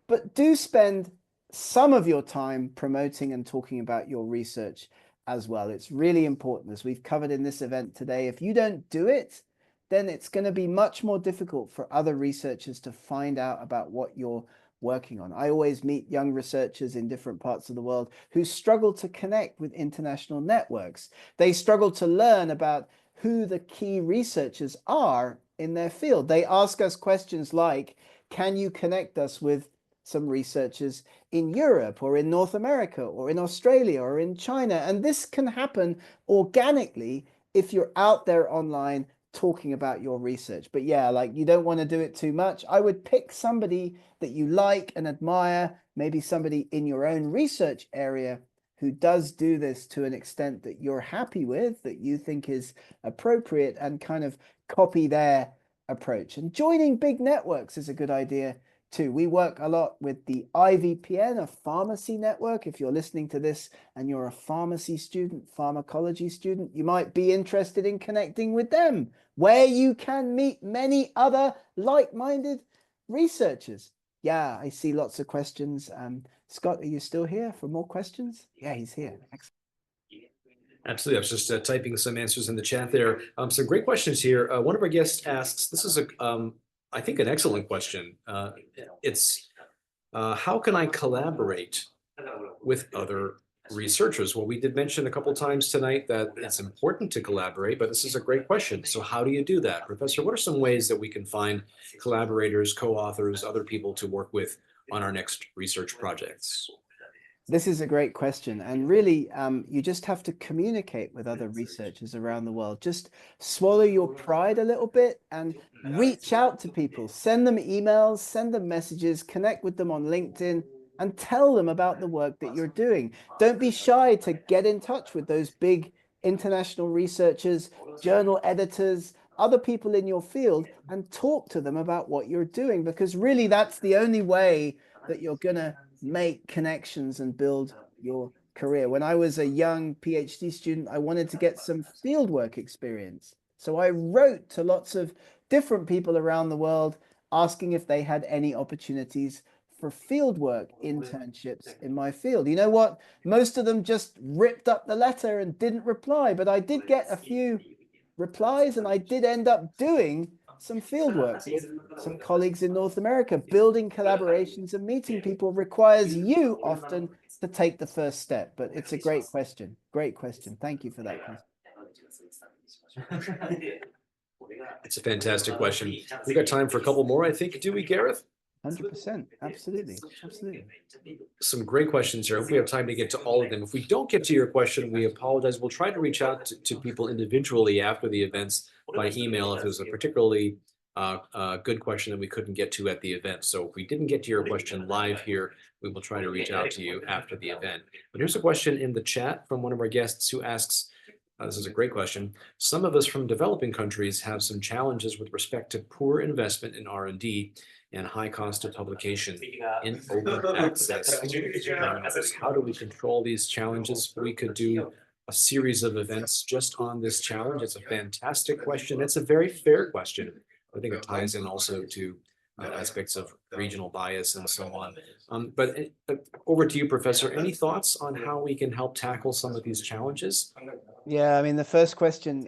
S2: But do spend some of your time promoting and talking about your research as well. It's really important, as we've covered in this event today. If you don't do it, then it's going to be much more difficult for other researchers to find out about what you're working on. I always meet young researchers in different parts of the world who struggle to connect with international networks. They struggle to learn about who the key researchers are in their field. They ask us questions like, can you connect us with some researchers in Europe or in North America or in Australia or in China? And this can happen organically if you're out there online talking about your research. But yeah, like, you don't want to do it too much. I would pick somebody that you like and admire, maybe somebody in your own research area who does do this to an extent that you're happy with, that you think is appropriate, and kind of copy their approach. And joining big networks is a good idea too. We work a lot with the IVPN, a pharmacy network. If you're listening to this and you're a pharmacy student, pharmacology student, you might be interested in connecting with them, where you can meet many other like-minded researchers. Yeah, I see lots of questions. Scott, are you still here for more questions? Yeah, he's here. Excellent.
S1: Absolutely. I was just typing some answers in the chat there. Some great questions here. One of our guests asks, this is I think an excellent question. It's how can I collaborate with other researchers? Well, we did mention a couple times tonight that it's important to collaborate, but this is a great question. So how do you do that? Professor, what are some ways that we can find collaborators, co-authors, other people to work with on our next research projects?
S2: This is a great question. And really, you just have to communicate with other researchers around the world. Just swallow your pride a little bit and reach out to people. Send them emails, send them messages, connect with them on LinkedIn, and tell them about the work that you're doing. Don't be shy to get in touch with those big international researchers, journal editors, other people in your field, and talk to them about what you're doing, because really that's the only way that you're going to make connections and build your career. When I was a young PhD student, I wanted to get some fieldwork experience. So I wrote to lots of different people around the world asking if they had any opportunities for fieldwork internships in my field. You know what? Most of them just ripped up the letter and didn't reply, but I did get a few replies, and I did end up doing some field work with some colleagues in North America. Building collaborations and meeting people requires you often to take the first step. But it's a great question. Great question. Thank you for that question.
S1: It's a fantastic question. We've got time for a couple more, I think. Do we, Gareth?
S2: 100%. Absolutely. Absolutely.
S1: Some great questions here. If we have time to get to all of them. If we don't get to your question, we apologize. We'll try to reach out to people individually after the events by email if there's a particularly good question that we couldn't get to at the event. So if we didn't get to your question live here, we will try to reach out to you after the event. But here's a question in the chat from one of our guests who asks, this is a great question. Some of us from developing countries have some challenges with respect to poor investment in R&D and high cost of publication in open access. How do we control these challenges? We could do a series of events just on this challenge. It's a fantastic question. It's a very fair question. I think it ties in also to aspects of regional bias and so on. But over to you, Professor. Any thoughts on how we can help tackle some of these challenges?
S2: Yeah, I mean, the first question,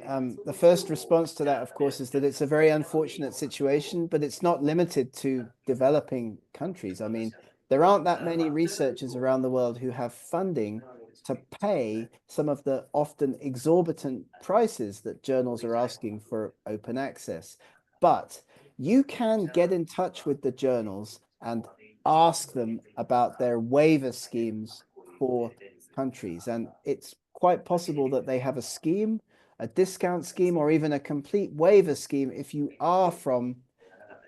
S2: the first response to that, of course, is that it's a very unfortunate situation, but it's not limited to developing countries. I mean, there aren't that many researchers around the world who have funding to pay some of the often exorbitant prices that journals are asking for open access. But you can get in touch with the journals and ask them about their waiver schemes for countries. And it's quite possible that they have a scheme, a discount scheme, or even a complete waiver scheme if you are from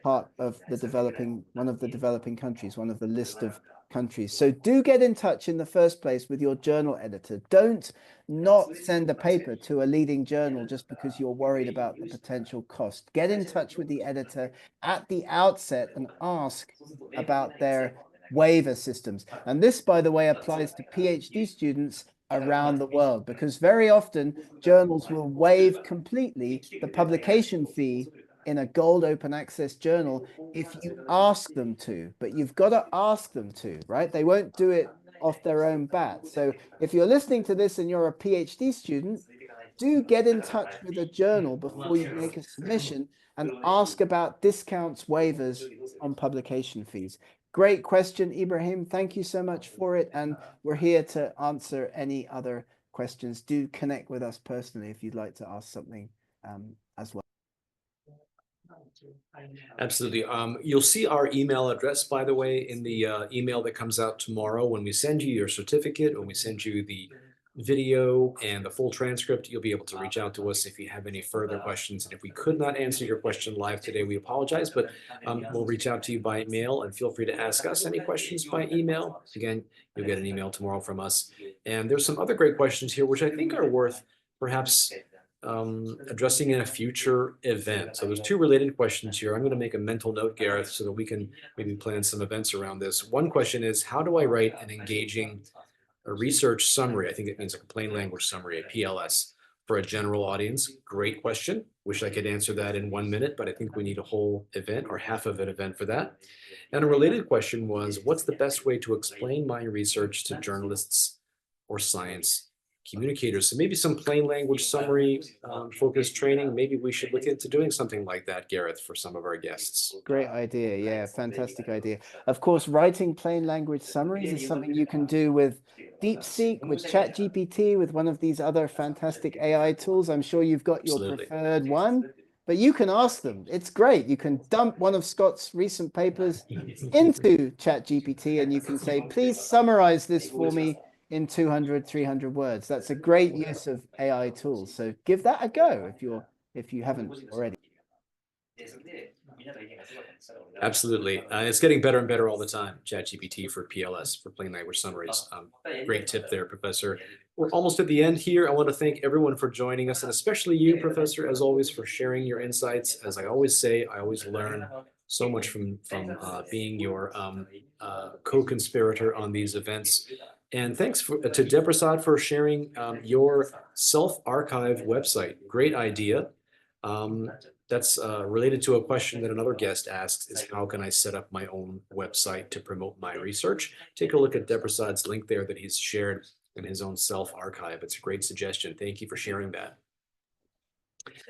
S2: part of the developing, one of the developing countries, one of the list of countries. So do get in touch in the first place with your journal editor. Don't not send a paper to a leading journal just because you're worried about the potential cost. Get in touch with the editor at the outset and ask about their waiver systems. And this, by the way, applies to PhD students around the world, because very often journals will waive completely the publication fee in a gold open access journal if you ask them to, but you've got to ask them to, right? They won't do it off their own bat. So if you're listening to this and you're a PhD student, do get in touch with a journal before you make a submission and ask about discounts, waivers on publication fees. Great question, Ibrahim. Thank you so much for it. And we're here to answer any other questions. Do connect with us personally if you'd like to ask something as well.
S1: Absolutely. You'll see our email address, by the way, in the email that comes out tomorrow. When we send you your certificate, when we send you the video and the full transcript, you'll be able to reach out to us if you have any further questions. And if we could not answer your question live today, we apologize, but we'll reach out to you by mail, and feel free to ask us any questions by email. Again, you'll get an email tomorrow from us. And there's some other great questions here, which I think are worth perhaps addressing in a future event. So there's two related questions here. I'm going to make a mental note, Gareth, so that we can maybe plan some events around this. One question is, how do I write an engaging research summary? I think it means like a plain language summary, a PLS, for a general audience. Great question. Wish I could answer that in 1 minute, but I think we need a whole event or half of an event for that. And a related question was, what's the best way to explain my research to journalists or science communicators. So maybe some plain language summary focused training. Maybe we should look into doing something like that, Gareth, for some of our guests.
S2: Great idea. Yeah, fantastic idea. Of course, writing plain language summaries is something you can do with DeepSeek, with ChatGPT, with one of these other fantastic AI tools. I'm sure you've got your
S1: Absolutely.
S2: preferred one, but you can ask them. It's great. You can dump one of Scott's recent papers into ChatGPT and you can say, please summarize this for me in 200, 300 words. That's a great use of AI tools. So give that a go if you haven't already.
S1: Absolutely. It's getting better and better all the time. ChatGPT for PLS, for plain language summaries. Great tip there, Professor. We're almost at the end here. I want to thank everyone for joining us, and especially you, Professor, as always, for sharing your insights. As I always say, I always learn so much from being your co-conspirator on these events. And thanks to Deprasad for sharing your self-archive website. Great idea. That's related to a question that another guest asks, is how can I set up my own website to promote my research? Take a look at Deprasad's link there that he's shared in his own self-archive. It's a great suggestion. Thank you for sharing that.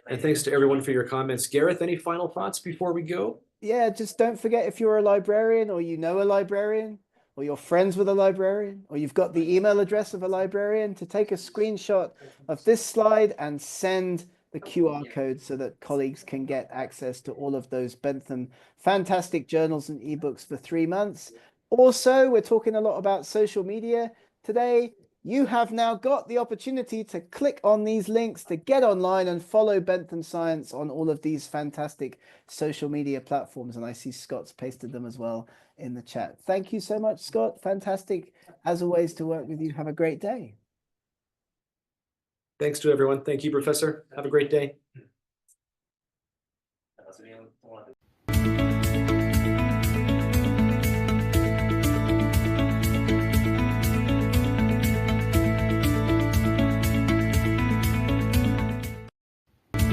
S1: And thanks to everyone for your comments. Gareth, any final thoughts before we go?
S2: Yeah, just don't forget, if you're a librarian or you know a librarian or you're friends with a librarian or you've got the email address of a librarian, to take a screenshot of this slide and send the QR code so that colleagues can get access to all of those Bentham fantastic journals and ebooks for 3 months. Also, we're talking a lot about social media today. You have now got the opportunity to click on these links to get online and follow Bentham Science on all of these fantastic social media platforms. And I see Scott's pasted them as well in the chat. Thank you so much, Scott. Fantastic, as always, to work with you. Have a great day.
S1: Thanks to everyone. Thank you, Professor. Have a great day.